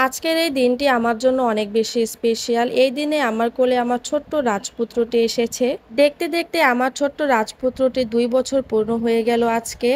আজকের এই দিনটি আমার জন্য অনেক বেশি স্পেশাল। এই দিনে আমার কোলে আমার ছোট্ট রাজপুত্রটি এসেছে। দেখতে দেখতে আমার ছোট্ট রাজপুত্রটি ২ বছর পূর্ণ হয়ে গেল আজকে।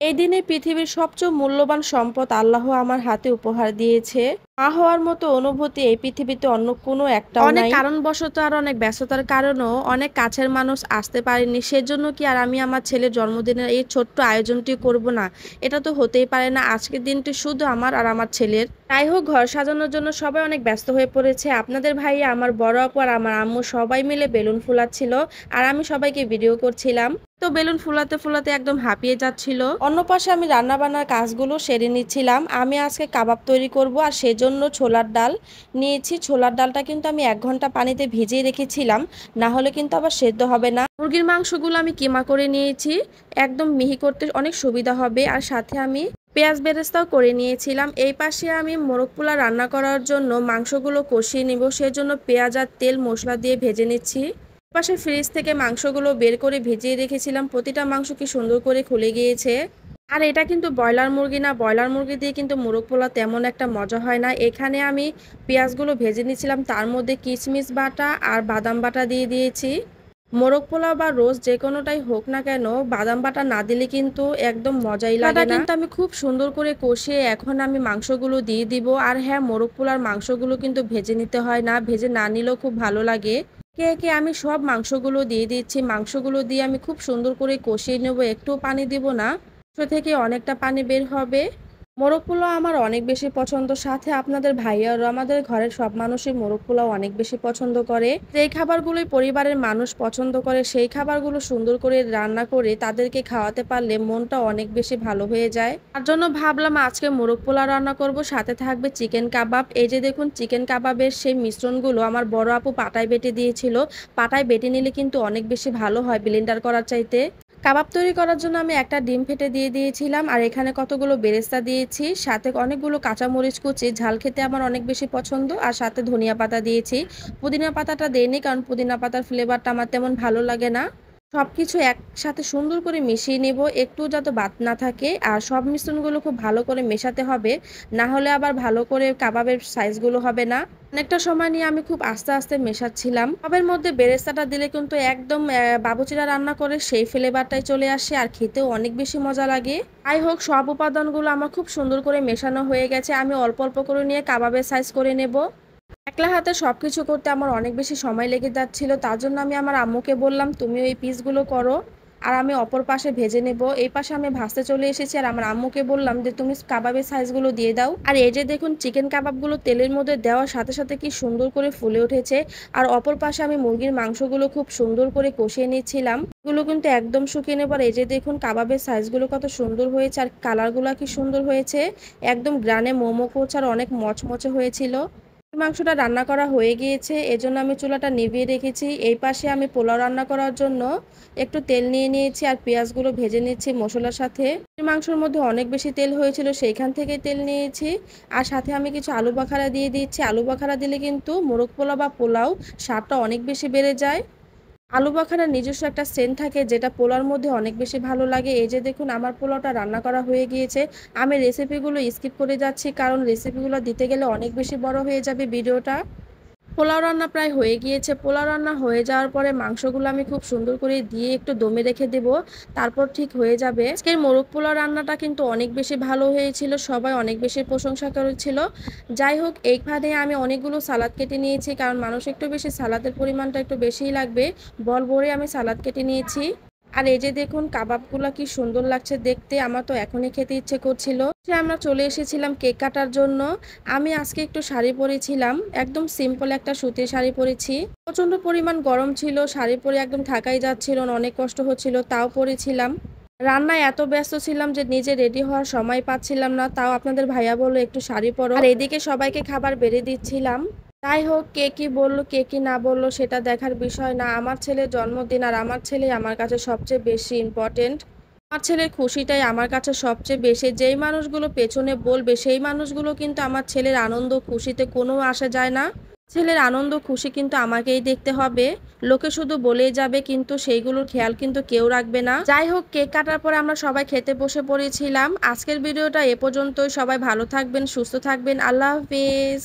এই দিনে পৃথিবীর সবচেয়ে মূল্যবান সম্পদ আল্লাহ আমার হাতে উপহার দিয়েছে। মা হওয়ার মতো অনুভূতি এই পৃথিবীতে অন্য কোনো একটাও অনেক নাই। কারণবশত আর অনেক ব্যস্ততার কারণেও অনেক কাছের মানুষ আসতে পারেনি। সেজন্য কি আর আমি আমার ছেলের জন্মদিনের এই ছোট্ট আয়োজনটি করব না? এটা তো হতেই পারে না। আজকের দিনটি শুধু আমার আর আমার ছেলের। যাই হোক, ঘর সাজানোর জন্য সবাই অনেক ব্যস্ত হয়ে পড়েছে। আপনাদের ভাইয়া, আমার বড় আপু আর আমার আম্মু সবাই মিলে বেলুন ফুলাচ্ছিল। আর আমি সবাইকে ভিডিও করছিলাম। তো বেলুন ফুলাতে ফুলাতে একদম হাঁপিয়ে যাচ্ছিল। অন্য পাশে আমি রান্না বান্নার কাজগুলো সেরে নিচ্ছিলাম। আমি আজকে কাবাব তৈরি করব আর সেজন্য ছোলার ডাল নিয়েছি। ছোলার ডালটা কিন্তু আমি ১ ঘন্টা পানিতে ভিজিয়ে রেখেছিলাম, না হলে কিন্তু আবার সেদ্ধ হবে না। মুরগির মাংসগুলো আমি কিমা করে নিয়েছি, একদম মিহি করতে অনেক সুবিধা হবে। আর সাথে আমি পেঁয়াজ বেরেস্তাও করে নিয়েছিলাম। এই পাশে আমি মোরগ পোলা রান্না করার জন্য মাংসগুলো কষিয়ে নিব, সেজন্য পেঁয়াজ আর তেল মশলা দিয়ে ভেজে নিচ্ছি। পাশে ফ্রিজ থেকে মাংসগুলো বের করে ভিজিয়ে রেখেছিলাম। প্রতিটা মাংস কি সুন্দর করে খুলে গিয়েছে। আর এটা কিন্তু ব্রয়লার মুরগি না, ব্রয়লার মুরগি দিয়ে কিন্তু মোরগ পোলা তেমন একটা মজা হয় না। এখানে আমি পেঁয়াজগুলো ভেজে নিচ্ছিলাম, তার মধ্যে কিশমিশ বাটা আর বাদাম বাটা দিয়ে দিয়েছি। মোরগ পোলাও বা রোস্ট যে কোনোটাই হোক না কেন, বাদাম বাটা না দিলে কিন্তু একদম মজাই লাগে না। কিন্তু আমি খুব সুন্দর করে কষিয়ে এখন আমি মাংসগুলো দিয়ে দিব। আর হ্যাঁ, মোরগ পোলার মাংসগুলো কিন্তু ভেজে নিতে হয় না, ভেজে না নিলেও খুব ভালো লাগে। একে একে আমি সব মাংসগুলো দিয়ে দিচ্ছি। মাংসগুলো দিয়ে আমি খুব সুন্দর করে কষিয়ে নেব, একটু পানি দিব না। মাংস থেকে অনেকটা পানি বের হবে। মোরগ পোলাও আমার অনেক বেশি পছন্দ। সাথে আপনাদের ভাইয়ারও। আমাদের ঘরের সব মানুষই মোরগ পোলাও অনেক বেশি পছন্দ করে। যেই খাবারগুলোই পরিবারের মানুষ পছন্দ করে সেই খাবারগুলো সুন্দর করে রান্না করে তাদেরকে খাওয়াতে পারলে মনটা অনেক বেশি ভালো হয়ে যায়। তার জন্য ভাবলাম আজকে মোরগ পোলাও রান্না করব, সাথে থাকবে চিকেন কাবাব। এই যে দেখুন, চিকেন কাবাবের সেই মিশ্রণগুলো আমার বড় আপু পাটায় বেটে দিয়েছিল। পাটায় বেটে নিলে কিন্তু অনেক বেশি ভালো হয় ব্লেন্ডার করার চাইতে। কাবাব তৈরি করার জন্য আমি একটা ডিম ফেটে দিয়ে দিয়েছিলাম, আর এখানে কতগুলো বেরেস্তা দিয়েছি, সাথে অনেকগুলো কাঁচামরিচ কুচি। ঝাল খেতে আমার অনেক বেশি পছন্দ। আর সাথে ধনিয়া পাতা দিয়েছি। পুদিনা পাতাটা দেইনি, কারণ পুদিনা পাতার ফ্লেভারটা আমার তেমন ভালো লাগে না। সবকিছু একসাথে সুন্দর করে মিশিয়ে নেব, একটু যাতে বাদ না থাকে। আর সব মিশ্রণগুলো খুব ভালো করে মেশাতে হবে, না হলে আবার ভালো করে কাবাবের সাইজগুলো হবে না। অনেকটা সময় নিয়ে আমি খুব আস্তে আস্তে মেশাচ্ছিলাম। কাবাবের মধ্যে বেরেস্তাটা দিলে কিন্তু একদম বাবুচিরা রান্না করে সেই ফ্লেভারটাই চলে আসে, আর খেতেও অনেক বেশি মজা লাগে। যাই হোক, সব উপাদানগুলো আমার খুব সুন্দর করে মেশানো হয়ে গেছে। আমি অল্প অল্প করে নিয়ে কাবাবের সাইজ করে নেব। একলা হাতে সবকিছু করতে আমার অনেক বেশি সময় লেগে যাচ্ছিল। তার জন্য আমি আমার আম্মুকে বললাম, তুমি ওই পিসগুলো করো আর আমি অপর পাশে ভেজে নেব। এই পাশে আমি ভাজতে চলে এসেছি, আর আমার আম্মুকে বললাম যে তুমি কাবাবের সাইজগুলো দিয়ে দাও। আর এই যে দেখুন, চিকেন কাবাবগুলো তেলের মধ্যে দেওয়ার সাথে সাথে কি সুন্দর করে ফুলে উঠেছে। আর অপর পাশে আমি মুরগির মাংসগুলো খুব সুন্দর করে কষিয়ে নিচ্ছিলাম। এগুলো কিন্তু একদম শুকিয়ে নেব। আর এই যে দেখুন, কাবাবের সাইজগুলো কত সুন্দর হয়েছে, আর কালারগুলো কি সুন্দর হয়েছে। একদম গ্রানে মোমো করছে, আর অনেক মচমচে হয়েছিল। মাংসটা রান্না করা হয়ে গিয়েছে, এজন্য আমি চুলাটা নিভিয়ে রেখেছি। এই পাশে আমি পোলাও রান্না করার জন্য একটু তেল নিয়ে নিয়েছি, আর পেঁয়াজগুলো ভেজে নিচ্ছি মশলার সাথে। মাংসের মধ্যে অনেক বেশি তেল হয়েছিল, সেইখান থেকে তেল নিয়েছি। আর সাথে আমি কিছু আলু বাখারা দিয়ে দিচ্ছি। আলু বাখারা দিলে কিন্তু মোরগ পোলাও বা পোলাও স্বাদটা অনেক বেশি বেড়ে যায়। আলু বাখারার নিজস্ব একটা সেন্ট থাকে, যেটা পোলাওর মধ্যে অনেক বেশি ভালো লাগে। এই যে দেখুন, আমার পোলাওটা রান্না করা হয়ে গিয়েছে। আমি রেসিপিগুলো স্কিপ করে যাচ্ছি, কারণ রেসিপিগুলো দিতে গেলে অনেক বেশি বড় হয়ে যাবে ভিডিওটা। পোলাও রান্না প্রায় হয়ে গিয়েছে। পোলাও রান্না হয়ে যাওয়ার পরে মাংসগুলো আমি খুব সুন্দর করে দিয়ে একটু দমে রেখে দেব, তারপর ঠিক হয়ে যাবে। আজকের মোরগ পোলাও রান্নাটা কিন্তু অনেক বেশি ভালো হয়েছিল, সবাই অনেক বেশি প্রশংসা করেছিল। যাই হোক, এইখানে আমি অনেকগুলো সালাদ কেটে নিয়েছি, কারণ মানুষ একটু বেশি, সালাদের পরিমাণটা একটু বেশিই লাগবে। বল ভরে আমি সালাদ কেটে নিয়েছি। আর এই যে দেখুন, কাবাবগুলো কি সুন্দর লাগছে দেখতে, আমার তো এখনই খেতে ইচ্ছে করছিল। আমরা চলে এসেছিলাম কেক কাটার জন্য। আমি আজকে একটু শাড়ি পরেছিলাম, একদম সিম্পল একটা সুতির শাড়ি পরেছি। প্রচন্ড পরিমাণ গরম ছিল, শাড়ি পরে একদম থাকাই যাচ্ছিল না, অনেক কষ্ট হচ্ছিল, তাও পরেছিলাম। রান্নায় এত ব্যস্ত ছিলাম যে নিজে রেডি হওয়ার সময় পাচ্ছিলাম না, তাও আপনাদের ভাইয়া বললো একটু শাড়ি পরো। আর এদিকে সবাইকে খাবার বেড়ে দিচ্ছিলাম। যাই হোক, কে কি বললো কে কি না বললো সেটা দেখার বিষয় না। আমার ছেলের জন্মদিন, আর আমার ছেলে আমার কাছে সবচেয়ে বেশি ইম্পর্টেন্ট। আমার ছেলের খুশিটাই আমার কাছে সবচেয়ে বেশি। যেই মানুষগুলো পেছনে বলবে সেই মানুষগুলো কিন্তু আমার ছেলের আনন্দ খুশিতে কোনো আসে যায় না। ছেলের আনন্দ খুশি কিন্তু আমাকেই দেখতে হবে। লোকে শুধু বলেই যাবে কিন্তু সেইগুলোর খেয়াল কিন্তু কেউ রাখবে না। যাই হোক, কেক কাটার পরে আমরা সবাই খেতে বসে পড়েছিলাম। আজকের ভিডিওটা এ পর্যন্তই। সবাই ভালো থাকবেন, সুস্থ থাকবেন। আল্লাহ হাফেজ।